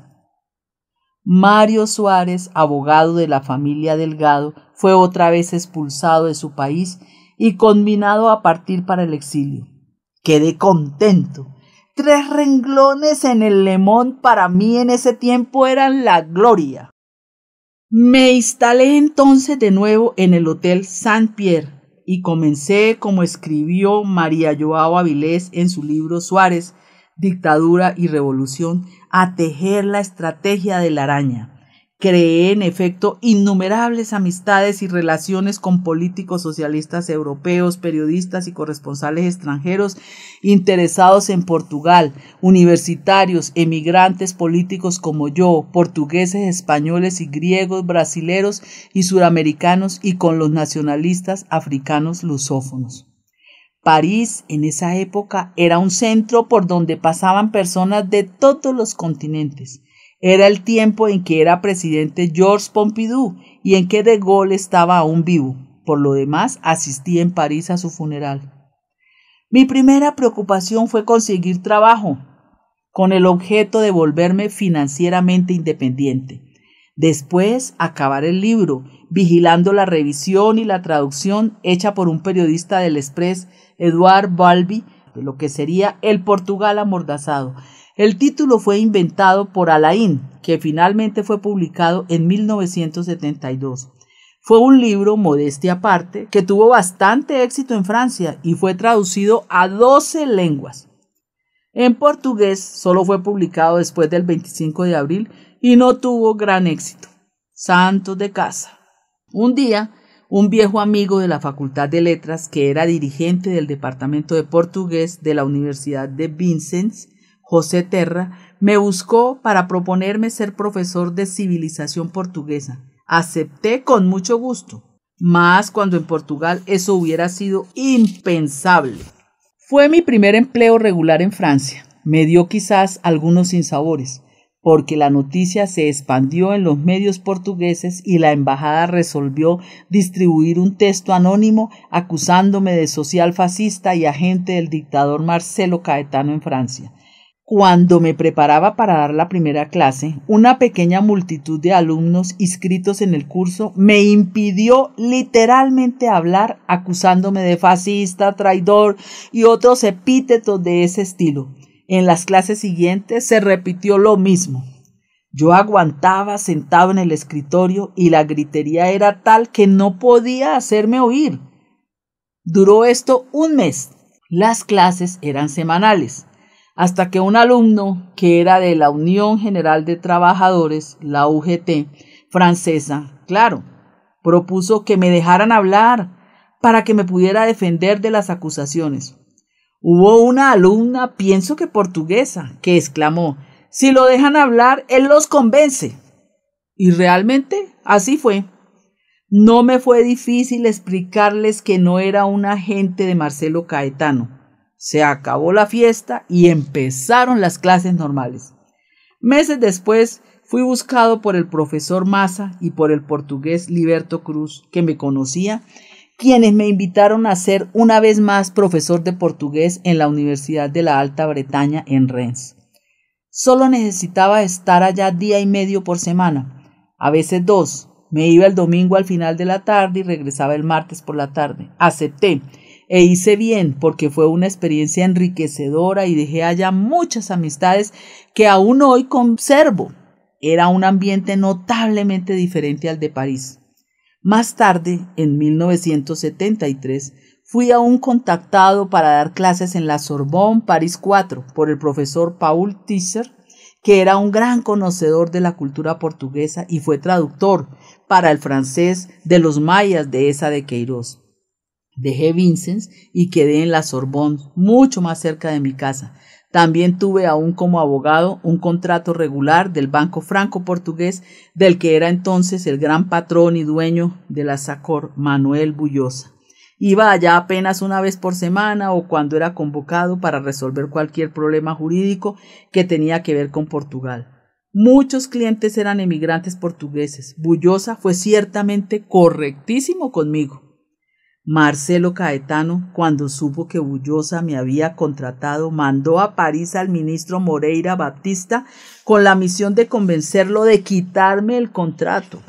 Mario Suárez, abogado de la familia Delgado, fue otra vez expulsado de su país y conminado a partir para el exilio. Quedé contento. 3 renglones en el Le Monde para mí en ese tiempo eran la gloria. Me instalé entonces de nuevo en el Hotel Saint-Pierre y comencé, como escribió María Joao Avilés en su libro Suárez, Dictadura y Revolución, a tejer la estrategia de la araña. Creé, en efecto, innumerables amistades y relaciones con políticos socialistas europeos, periodistas y corresponsales extranjeros interesados en Portugal, universitarios, emigrantes políticos como yo, portugueses, españoles y griegos, brasileros y suramericanos, y con los nacionalistas africanos lusófonos. París en esa época era un centro por donde pasaban personas de todos los continentes. Era el tiempo en que era presidente Georges Pompidou y en que De Gaulle estaba aún vivo. Por lo demás, asistí en París a su funeral. Mi primera preocupación fue conseguir trabajo, con el objeto de volverme financieramente independiente. Después, acabar el libro, vigilando la revisión y la traducción hecha por un periodista del Express, Edouard Balbi, de lo que sería El Portugal amordazado. El título fue inventado por Alain, que finalmente fue publicado en 1972. Fue un libro, modestia aparte, que tuvo bastante éxito en Francia y fue traducido a 12 lenguas. En portugués solo fue publicado después del 25 de abril y no tuvo gran éxito. Santos de casa. Un día, un viejo amigo de la Facultad de Letras, que era dirigente del departamento de portugués de la Universidad de Vincennes, José Terra, me buscó para proponerme ser profesor de civilización portuguesa. Acepté con mucho gusto, más cuando en Portugal eso hubiera sido impensable. Fue mi primer empleo regular en Francia. Me dio quizás algunos sinsabores, porque la noticia se expandió en los medios portugueses y la embajada resolvió distribuir un texto anónimo acusándome de social fascista y agente del dictador Marcelo Caetano en Francia. Cuando me preparaba para dar la primera clase, una pequeña multitud de alumnos inscritos en el curso me impidió literalmente hablar, acusándome de fascista, traidor y otros epítetos de ese estilo. En las clases siguientes se repitió lo mismo. Yo aguantaba sentado en el escritorio y la gritería era tal que no podía hacerme oír. Duró esto un mes. Las clases eran semanales, hasta que un alumno que era de la Unión General de Trabajadores, la UGT, francesa, claro, propuso que me dejaran hablar para que me pudiera defender de las acusaciones. Hubo una alumna, pienso que portuguesa, que exclamó: «Si lo dejan hablar, él los convence». Y realmente así fue. No me fue difícil explicarles que no era un agente de Marcelo Caetano. Se acabó la fiesta y empezaron las clases normales. Meses después fui buscado por el profesor Massa y por el portugués Liberto Cruz, que me conocía, quienes me invitaron a ser una vez más profesor de portugués en la Universidad de la Alta Bretaña en Rennes. Solo necesitaba estar allá día y medio por semana, a veces 2, Me iba el domingo al final de la tarde y regresaba el martes por la tarde. Acepté e hice bien porque fue una experiencia enriquecedora y dejé allá muchas amistades que aún hoy conservo. Era un ambiente notablemente diferente al de París. Más tarde, en 1973, fui aún contactado para dar clases en la Sorbonne, París 4, por el profesor Paul Tisser, que era un gran conocedor de la cultura portuguesa y fue traductor para el francés de los mayas de esa de Queiroz. Dejé Vincennes y quedé en la Sorbonne, mucho más cerca de mi casa. También tuve aún como abogado un contrato regular del Banco Franco-Portugués, del que era entonces el gran patrón y dueño de la SACOR, Manuel Bullosa. Iba allá apenas una vez por semana o cuando era convocado para resolver cualquier problema jurídico que tenía que ver con Portugal. Muchos clientes eran emigrantes portugueses. Bullosa fue ciertamente correctísimo conmigo. Marcelo Caetano, cuando supo que Bullosa me había contratado, mandó a París al ministro Moreira Baptista con la misión de convencerlo de quitarme el contrato.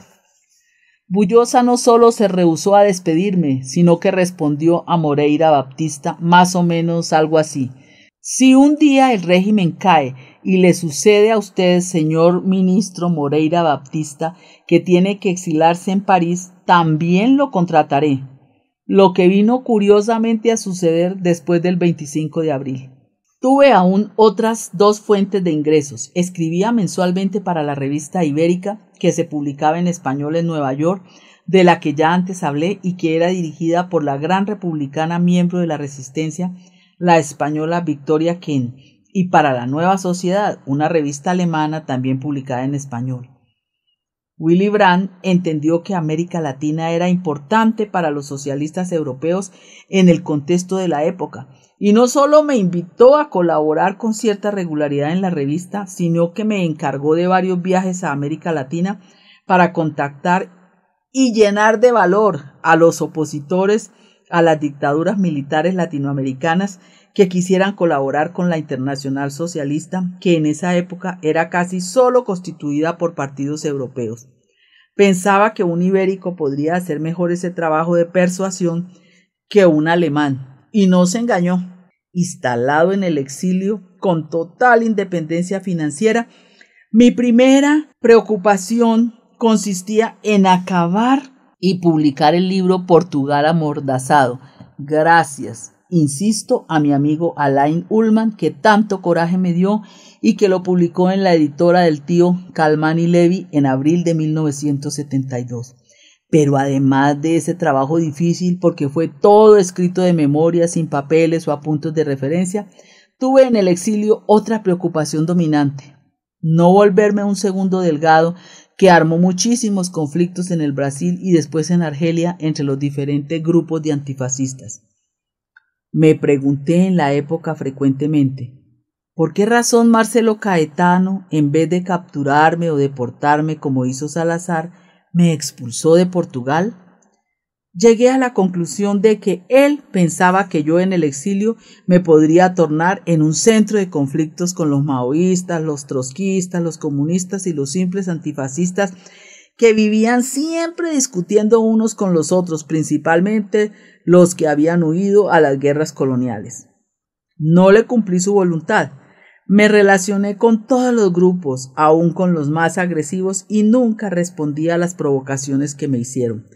Bullosa no solo se rehusó a despedirme, sino que respondió a Moreira Baptista más o menos algo así: si un día el régimen cae y le sucede a usted, señor ministro Moreira Baptista, que tiene que exilarse en París, también lo contrataré. Lo que vino curiosamente a suceder después del 25 de abril. Tuve aún otras dos fuentes de ingresos. Escribía mensualmente para la revista Ibérica, que se publicaba en español en Nueva York, de la que ya antes hablé y que era dirigida por la gran republicana miembro de la Resistencia, la española Victoria Kent, y para La Nueva Sociedad, una revista alemana también publicada en español. Willy Brandt entendió que América Latina era importante para los socialistas europeos en el contexto de la época, y no solo me invitó a colaborar con cierta regularidad en la revista, sino que me encargó de varios viajes a América Latina para contactar y llenar de valor a los opositores a las dictaduras militares latinoamericanas que quisieran colaborar con la Internacional Socialista, que en esa época era casi solo constituida por partidos europeos. Pensaba que un ibérico podría hacer mejor ese trabajo de persuasión que un alemán, y no se engañó. Instalado en el exilio, con total independencia financiera, mi primera preocupación consistía en acabar y publicar el libro Portugal amordazado. Gracias, insisto, a mi amigo Alain Ullman, que tanto coraje me dio y que lo publicó en la editora del tío Calman y Levy en abril de 1972. Pero además de ese trabajo difícil, porque fue todo escrito de memoria, sin papeles o apuntes de referencia, tuve en el exilio otra preocupación dominante: no volverme un segundo Delgado, que armó muchísimos conflictos en el Brasil y después en Argelia entre los diferentes grupos de antifascistas. Me pregunté en la época frecuentemente: ¿por qué razón Marcelo Caetano, en vez de capturarme o deportarme como hizo Salazar, me expulsó de Portugal? Llegué a la conclusión de que él pensaba que yo en el exilio me podría tornar en un centro de conflictos con los maoístas, los trotskistas, los comunistas y los simples antifascistas que vivían siempre discutiendo unos con los otros, principalmente los que habían huido a las guerras coloniales. No le cumplí su voluntad. Me relacioné con todos los grupos, aun con los más agresivos, y nunca respondí a las provocaciones que me hicieron.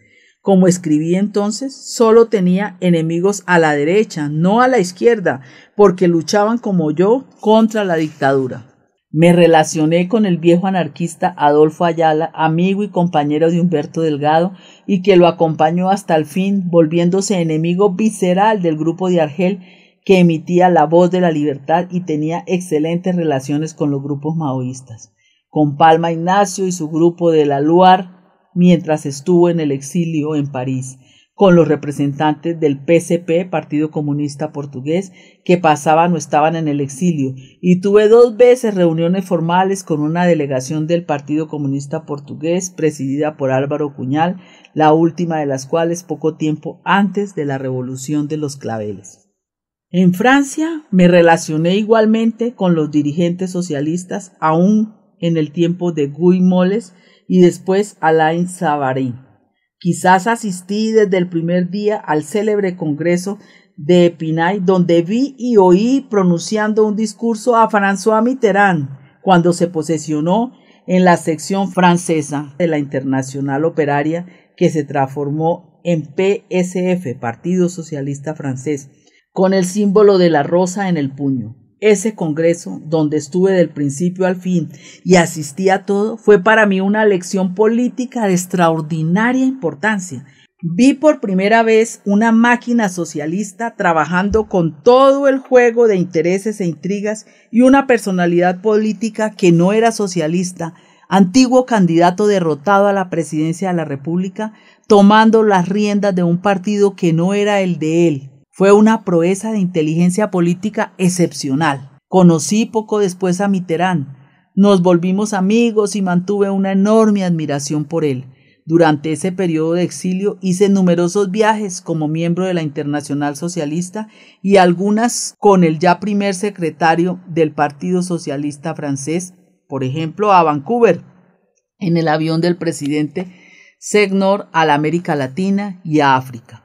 Como escribí entonces, solo tenía enemigos a la derecha, no a la izquierda, porque luchaban como yo contra la dictadura. Me relacioné con el viejo anarquista Adolfo Ayala, amigo y compañero de Humberto Delgado, y que lo acompañó hasta el fin, volviéndose enemigo visceral del grupo de Argel, que emitía La Voz de la Libertad y tenía excelentes relaciones con los grupos maoístas, con Palma Ignacio y su grupo de la Luar, mientras estuvo en el exilio en París, con los representantes del PCP, Partido Comunista Portugués, que pasaban o estaban en el exilio, y tuve 2 veces reuniones formales con una delegación del Partido Comunista Portugués, presidida por Álvaro Cuñal, la última de las cuales poco tiempo antes de la Revolución de los Claveles. En Francia me relacioné igualmente con los dirigentes socialistas, aún en el tiempo de Guy Molles, y después Alain Savary. Quizás asistí desde el primer día al célebre congreso de Epinay, donde vi y oí pronunciando un discurso a François Mitterrand cuando se posesionó en la sección francesa de la Internacional Operaria, que se transformó en PSF, Partido Socialista Francés, con el símbolo de la rosa en el puño. Ese congreso, donde estuve del principio al fin y asistí a todo, fue para mí una lección política de extraordinaria importancia. Vi por primera vez una máquina socialista trabajando con todo el juego de intereses e intrigas y una personalidad política que no era socialista, antiguo candidato derrotado a la presidencia de la República, tomando las riendas de un partido que no era el de él. Fue una proeza de inteligencia política excepcional. Conocí poco después a Mitterrand. Nos volvimos amigos y mantuve una enorme admiración por él. Durante ese periodo de exilio hice numerosos viajes como miembro de la Internacional Socialista y algunas con el ya primer secretario del Partido Socialista Francés, por ejemplo a Vancouver, en el avión del presidente Senghor a la América Latina y a África.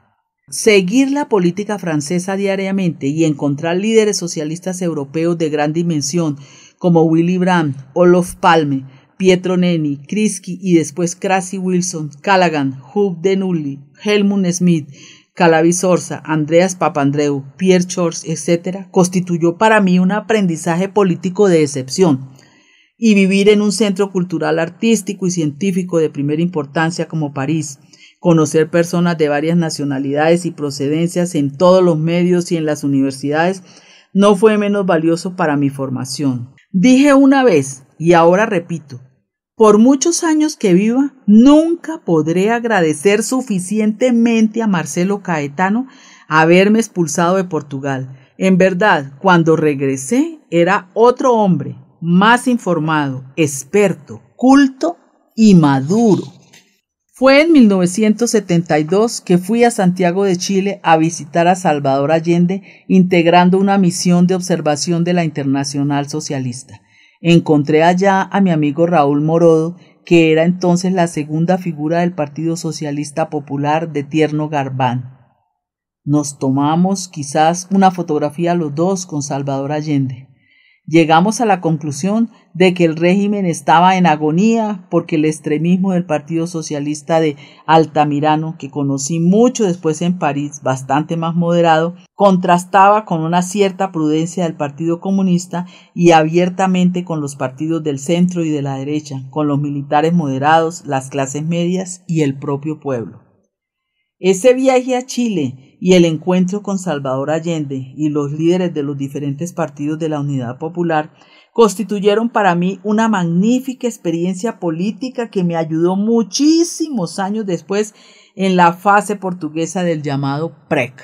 Seguir la política francesa diariamente y encontrar líderes socialistas europeos de gran dimensión como Willy Brandt, Olof Palme, Pietro Nenni, Kreisky y después Crazy Wilson, Callaghan, Hugh de Nulli, Helmut Schmidt, Calabi Sorsa, Andreas Papandreou, Pierre Chors, etc., constituyó para mí un aprendizaje político de excepción. Y vivir en un centro cultural, artístico y científico de primera importancia como París, conocer personas de varias nacionalidades y procedencias en todos los medios y en las universidades, no fue menos valioso para mi formación. Dije una vez, y ahora repito, por muchos años que viva, nunca podré agradecer suficientemente a Marcelo Caetano haberme expulsado de Portugal. En verdad, cuando regresé, era otro hombre, más informado, experto, culto y maduro. Fue en 1972 que fui a Santiago de Chile a visitar a Salvador Allende, integrando una misión de observación de la Internacional Socialista. Encontré allá a mi amigo Raúl Morodo, que era entonces la segunda figura del Partido Socialista Popular de Tierno Garbán. Nos tomamos quizás una fotografía los dos con Salvador Allende. Llegamos a la conclusión de que el régimen estaba en agonía porque el extremismo del Partido Socialista de Altamirano, que conocí mucho después en París, bastante más moderado, contrastaba con una cierta prudencia del Partido Comunista y abiertamente con los partidos del centro y de la derecha, con los militares moderados, las clases medias y el propio pueblo. Ese viaje a Chile y el encuentro con Salvador Allende y los líderes de los diferentes partidos de la Unidad Popular constituyeron para mí una magnífica experiencia política que me ayudó muchísimos años después en la fase portuguesa del llamado PREC.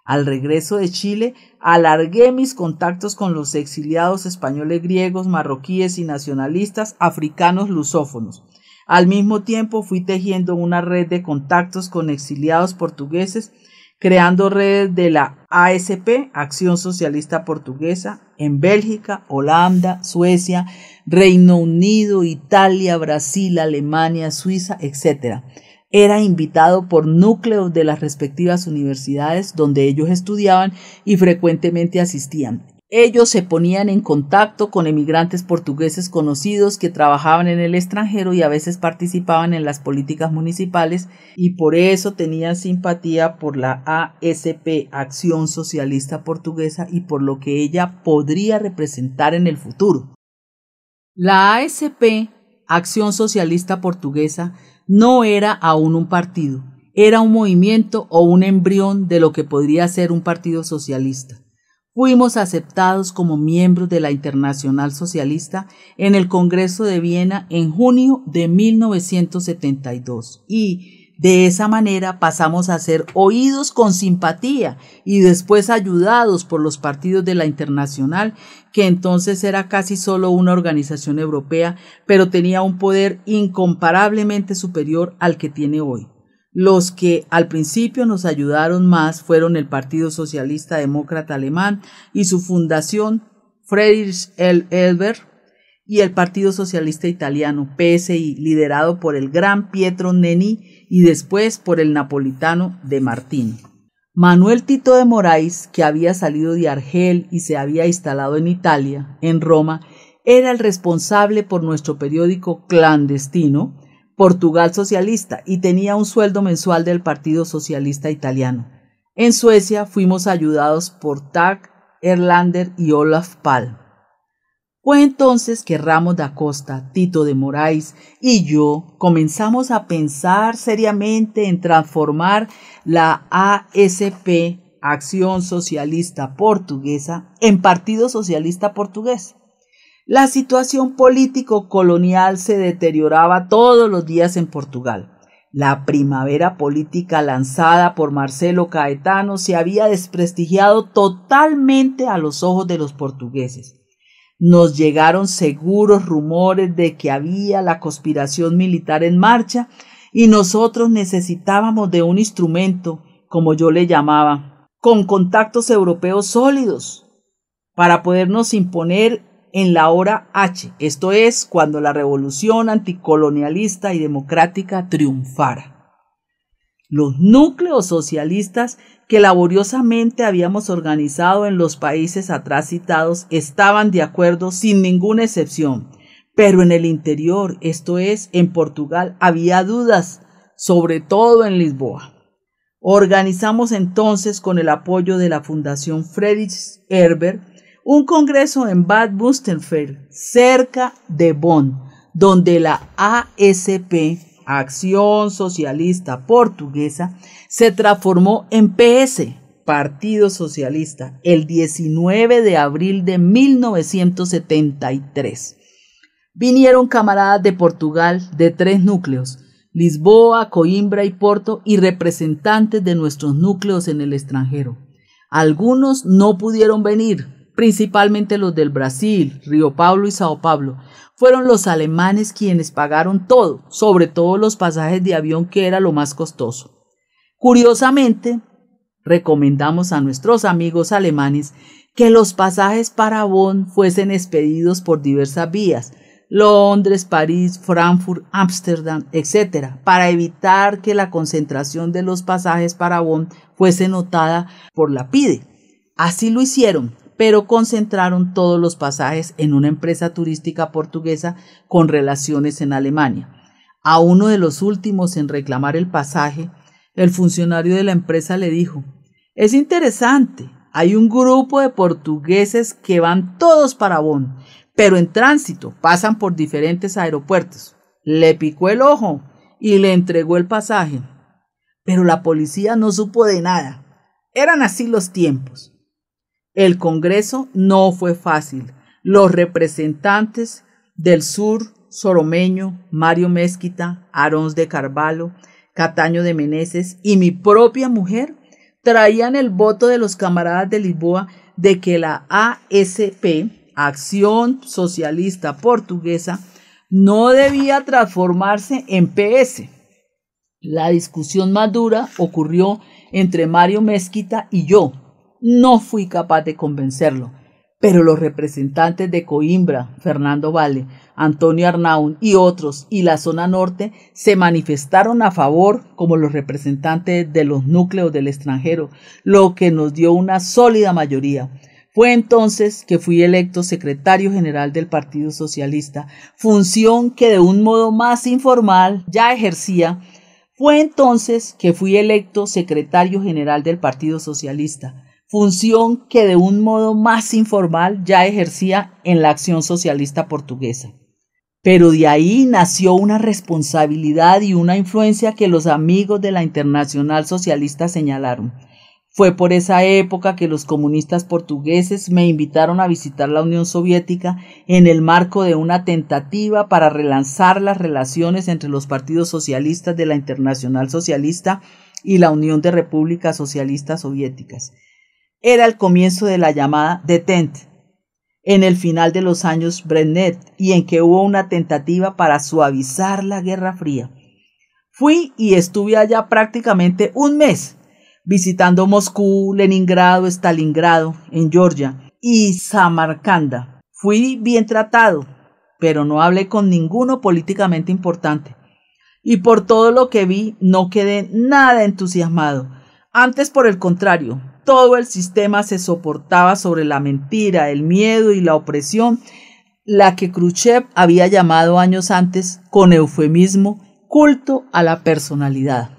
Al regreso de Chile, alargué mis contactos con los exiliados españoles, griegos, marroquíes y nacionalistas africanos lusófonos. Al mismo tiempo fui tejiendo una red de contactos con exiliados portugueses, creando redes de la ASP, Acción Socialista Portuguesa, en Bélgica, Holanda, Suecia, Reino Unido, Italia, Brasil, Alemania, Suiza, etc. Era invitado por núcleos de las respectivas universidades donde ellos estudiaban y frecuentemente asistían. Ellos se ponían en contacto con emigrantes portugueses conocidos que trabajaban en el extranjero y a veces participaban en las políticas municipales y por eso tenían simpatía por la ASP, Acción Socialista Portuguesa, y por lo que ella podría representar en el futuro. La ASP, Acción Socialista Portuguesa, no era aún un partido, era un movimiento o un embrión de lo que podría ser un partido socialista. Fuimos aceptados como miembros de la Internacional Socialista en el Congreso de Viena en junio de 1972 y de esa manera pasamos a ser oídos con simpatía y después ayudados por los partidos de la Internacional, que entonces era casi solo una organización europea, pero tenía un poder incomparablemente superior al que tiene hoy. Los que al principio nos ayudaron más fueron el Partido Socialista Demócrata Alemán y su fundación Friedrich L. Ebert, y el Partido Socialista Italiano, PSI, liderado por el gran Pietro Nenni y después por el napolitano De Martino. Manuel Tito de Moraes, que había salido de Argel y se había instalado en Italia, en Roma, era el responsable por nuestro periódico clandestino, Portugal Socialista, y tenía un sueldo mensual del Partido Socialista Italiano. En Suecia fuimos ayudados por Tag Erlander y Olaf Palm. Fue entonces que Ramos da Costa, Tito de Moraes y yo comenzamos a pensar seriamente en transformar la ASP, Acción Socialista Portuguesa, en Partido Socialista Portugués. La situación político-colonial se deterioraba todos los días en Portugal. La primavera política lanzada por Marcelo Caetano se había desprestigiado totalmente a los ojos de los portugueses. Nos llegaron seguros rumores de que había la conspiración militar en marcha y nosotros necesitábamos de un instrumento, como yo le llamaba, con contactos europeos sólidos, para podernos imponer en la hora H, esto es, cuando la revolución anticolonialista y democrática triunfara. Los núcleos socialistas que laboriosamente habíamos organizado en los países atrás citados estaban de acuerdo sin ninguna excepción, pero en el interior, esto es, en Portugal, había dudas, sobre todo en Lisboa. Organizamos entonces, con el apoyo de la Fundación Friedrich Ebert, un congreso en Bad Wurtemberg, cerca de Bonn, donde la ASP, Acción Socialista Portuguesa, se transformó en PS, Partido Socialista, el 19 de abril de 1973. Vinieron camaradas de Portugal de 3 núcleos, Lisboa, Coimbra y Porto, y representantes de nuestros núcleos en el extranjero. Algunos no pudieron venir, principalmente los del Brasil, Río Paulo y Sao Paulo. Fueron los alemanes quienes pagaron todo, sobre todo los pasajes de avión, que era lo más costoso. Curiosamente, recomendamos a nuestros amigos alemanes que los pasajes para Bonn fuesen expedidos por diversas vías, Londres, París, Frankfurt, Ámsterdam, etc., para evitar que la concentración de los pasajes para Bonn fuese notada por la PIDE. Así lo hicieron, pero concentraron todos los pasajes en una empresa turística portuguesa con relaciones en Alemania. A uno de los últimos en reclamar el pasaje, el funcionario de la empresa le dijo: «Es interesante, hay un grupo de portugueses que van todos para Bonn, pero en tránsito pasan por diferentes aeropuertos». Le picó el ojo y le entregó el pasaje. Pero la policía no supo de nada. Eran así los tiempos. El Congreso no fue fácil. Los representantes del sur soromeño, Mario Mesquita, Arons de Carvalho, Cataño de Meneses y mi propia mujer traían el voto de los camaradas de Lisboa de que la ASP, Acción Socialista Portuguesa, no debía transformarse en PS. La discusión más dura ocurrió entre Mario Mesquita y yo. No fui capaz de convencerlo, pero los representantes de Coimbra, Fernando Vale, Antonio Arnaún y otros, y la zona norte, se manifestaron a favor como los representantes de los núcleos del extranjero, lo que nos dio una sólida mayoría. Fue entonces que fui electo secretario general del Partido Socialista, función que de un modo más informal ya ejercía. Fue entonces que fui electo secretario general del Partido Socialista, función que de un modo más informal ya ejercía en la Acción Socialista Portuguesa. Pero de ahí nació una responsabilidad y una influencia que los amigos de la Internacional Socialista señalaron. Fue por esa época que los comunistas portugueses me invitaron a visitar la Unión Soviética en el marco de una tentativa para relanzar las relaciones entre los partidos socialistas de la Internacional Socialista y la Unión de Repúblicas Socialistas Soviéticas. Era el comienzo de la llamada Detente, en el final de los años Brezhnev, y en que hubo una tentativa para suavizar la Guerra Fría. Fui y estuve allá prácticamente un mes, visitando Moscú, Leningrado, Stalingrado, en Georgia, y Samarcanda. Fui bien tratado. pero no hablé con ninguno políticamente importante. Y por todo lo que vi, no quedé nada entusiasmado. Antes, por el contrario, todo el sistema se soportaba sobre la mentira, el miedo y la opresión, la que Khrushchev había llamado años antes, con eufemismo, culto a la personalidad.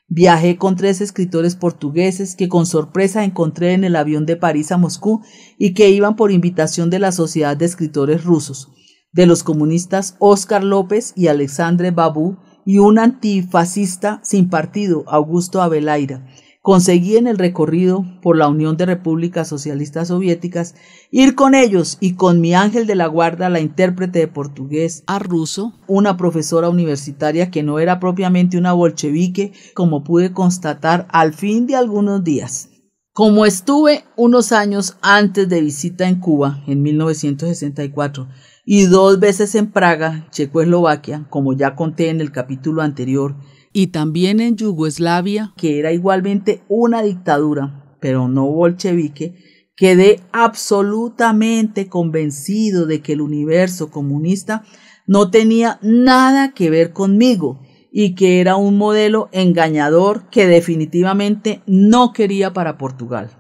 Viajé con 3 escritores portugueses que con sorpresa encontré en el avión de París a Moscú y que iban por invitación de la Sociedad de Escritores Rusos, de los comunistas Óscar López y Alexandre Babú, y un antifascista sin partido, Augusto Abelaira. Conseguí en el recorrido por la Unión de Repúblicas Socialistas Soviéticas ir con ellos y con mi ángel de la guarda, la intérprete de portugués a ruso, una profesora universitaria que no era propiamente una bolchevique, como pude constatar al fin de algunos días. Como estuve unos años antes de visita en Cuba, en 1964, y 2 veces en Praga, Checoslovaquia, como ya conté en el capítulo anterior, y también en Yugoslavia, que era igualmente una dictadura, pero no bolchevique, quedé absolutamente convencido de que el universo comunista no tenía nada que ver conmigo y que era un modelo engañador que definitivamente no quería para Portugal.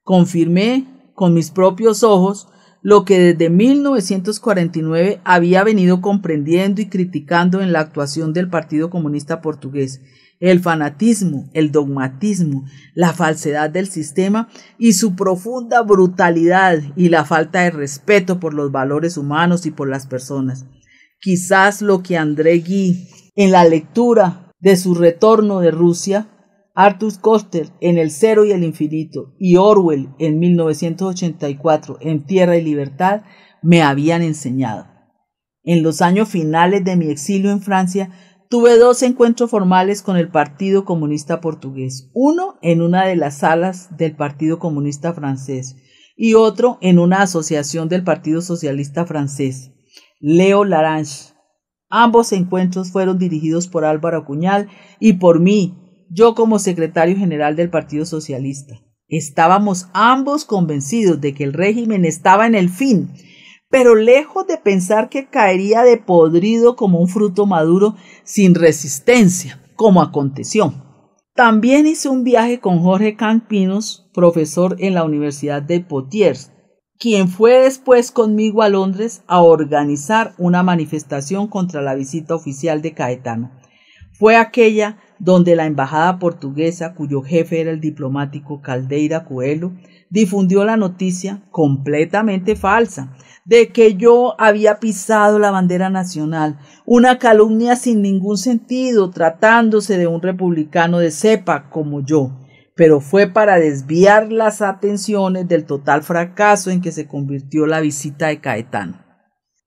Confirmé con mis propios ojos lo que desde 1949 había venido comprendiendo y criticando en la actuación del Partido Comunista Portugués: el fanatismo, el dogmatismo, la falsedad del sistema y su profunda brutalidad y la falta de respeto por los valores humanos y por las personas. Quizás lo que André Gide, en la lectura de su Retorno de Rusia, Arthur Koestler en El Cero y el Infinito y Orwell en 1984 en Tierra y Libertad me habían enseñado. En los años finales de mi exilio en Francia tuve 2 encuentros formales con el Partido Comunista Portugués, uno en una de las salas del Partido Comunista Francés y otro en una asociación del Partido Socialista Francés, Leo Larange. Ambos encuentros fueron dirigidos por Álvaro Cuñal y por mí, yo como secretario general del Partido Socialista. Estábamos ambos convencidos de que el régimen estaba en el fin, pero lejos de pensar que caería de podrido como un fruto maduro sin resistencia, como aconteció. También hice un viaje con Jorge Campinos, profesor en la Universidad de Poitiers, quien fue después conmigo a Londres a organizar una manifestación contra la visita oficial de Caetano. Fue aquella donde la embajada portuguesa, cuyo jefe era el diplomático Caldeira Coelho, difundió la noticia completamente falsa de que yo había pisado la bandera nacional, una calumnia sin ningún sentido, tratándose de un republicano de cepa como yo, pero fue para desviar las atenciones del total fracaso en que se convirtió la visita de Caetano.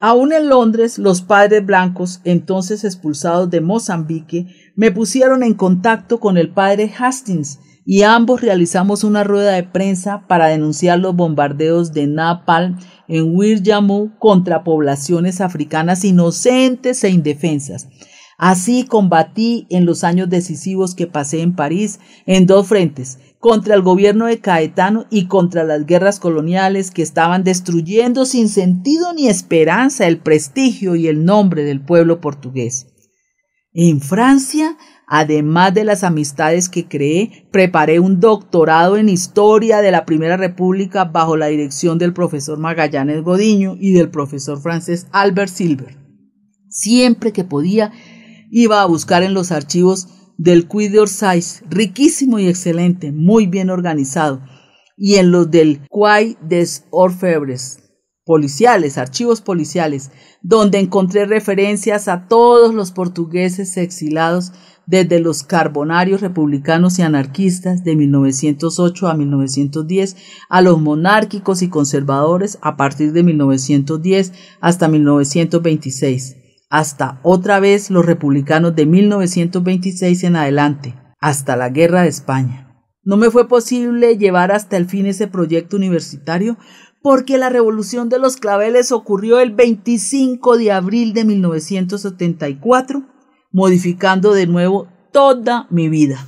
Aún en Londres, los padres blancos, entonces expulsados de Mozambique, me pusieron en contacto con el padre Hastings y ambos realizamos una rueda de prensa para denunciar los bombardeos de napalm en Wirjamu contra poblaciones africanas inocentes e indefensas. Así combatí en los años decisivos que pasé en París en 2 frentes, contra el gobierno de Caetano y contra las guerras coloniales que estaban destruyendo sin sentido ni esperanza el prestigio y el nombre del pueblo portugués. En Francia, además de las amistades que creé, preparé un doctorado en Historia de la Primera República bajo la dirección del profesor Magallanes Godiño y del profesor francés Albert Silver. Siempre que podía, iba a buscar en los archivos del Quai d'Orsay, riquísimo y excelente, muy bien organizado, y en los del Quai des Orfebres, policiales, archivos policiales, donde encontré referencias a todos los portugueses exilados desde los carbonarios republicanos y anarquistas de 1908 a 1910, a los monárquicos y conservadores a partir de 1910 hasta 1926. Hasta otra vez los republicanos de 1926 en adelante, hasta la Guerra de España. No me fue posible llevar hasta el fin ese proyecto universitario porque la Revolución de los Claveles ocurrió el 25 de abril de 1974, modificando de nuevo toda mi vida.